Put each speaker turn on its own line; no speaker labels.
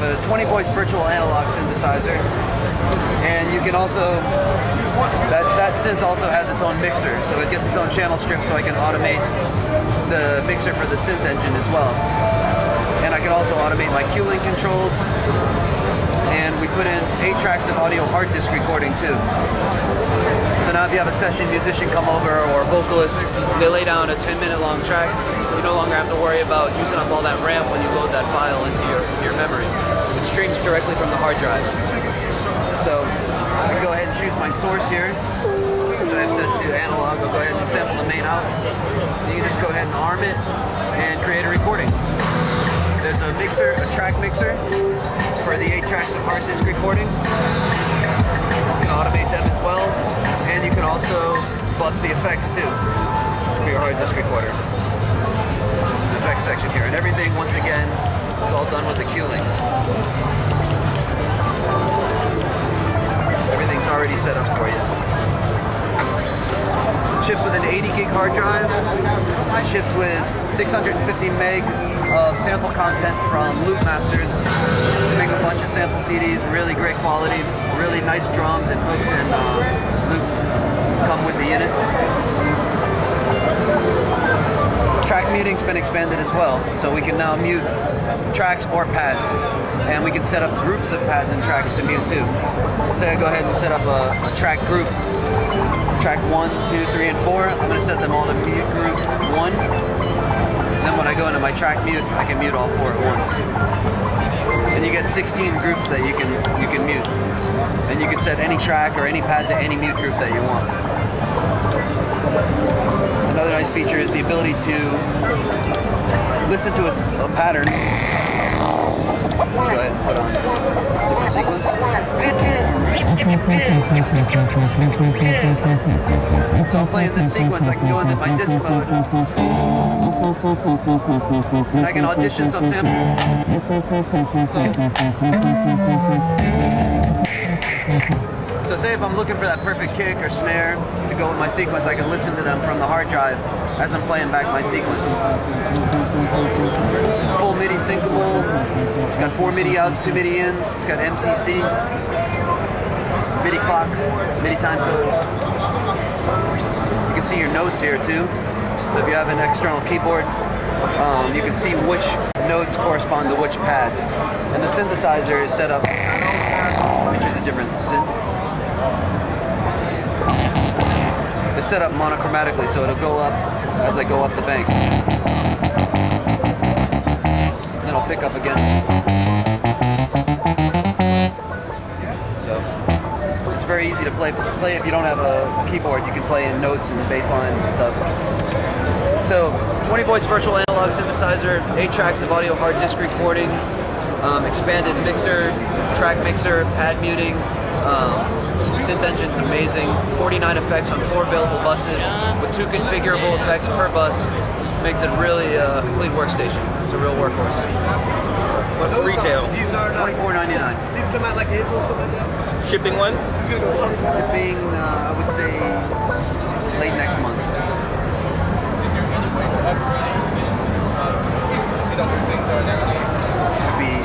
a 20 voice virtual analog synthesizer, and you can also, that synth also has its own mixer, so it gets its own channel strip, so I can automate the mixer for the synth engine as well. And I can also automate my Q-Link controls, and we put in 8 tracks of audio hard disk recording too. So now if you have a session musician come over or a vocalist, they lay down a 10-minute long track, you no longer have to worry about using up all that RAM when you load that file into your memory. It streams directly from the hard drive. So I can go ahead and choose my source here, which I have set to analog. I'll go ahead and sample the main outs. You can just go ahead and arm it and create a recording. There's a mixer, a track mixer for the 8 tracks of hard disk recording. You can automate them as well, and you can also bus the effects too for your hard disk recorder. The effects section here, and everything once again is all done with the Q-Links. Everything's already set up for you. Ships with an 80 gig hard drive. It ships with 650 meg of sample content from Loop Masters to make a bunch of sample CDs, really great quality, really nice drums and hooks and loops come with the unit. Track muting's been expanded as well, so we can now mute tracks or pads, and we can set up groups of pads and tracks to mute too. So say I go ahead and set up a track group, track 1, 2, 3, and 4. I'm going to set them all to mute group 1. And then when I go into my track mute, I can mute all 4 at once. And you get 16 groups that you can mute. And you can set any track or any pad to any mute group that you want. Another nice feature is the ability to listen to a pattern. Go ahead and put on a different sequence. So I'm playing this sequence, I can go into my disc mode, and I can audition some samples. So say if I'm looking for that perfect kick or snare to go with my sequence, I can listen to them from the hard drive as I'm playing back my sequence. It's full MIDI syncable, it's got 4 MIDI outs, 2 MIDI ins, it's got MTC, MIDI clock, MIDI time code. You can see your notes here too. So if you have an external keyboard, you can see which notes correspond to which pads. And the synthesizer is set up, which is a different synth. It's set up monochromatically, so it'll go up as I go up the banks. Then I'll pick up again. So it's very easy to play if you don't have a keyboard. You can play in notes and bass lines and stuff. So 20 voice virtual analog synthesizer, 8 tracks of audio hard disk recording, expanded mixer, track mixer, pad muting. Synth engine's amazing. 49 effects on 4 available buses with 2 configurable effects per bus. Makes it really a complete workstation. It's a real workhorse.
What's the retail?
$24.99.
These come out like April or something like that?
Shipping one?
Shipping, I would say late next month. Could be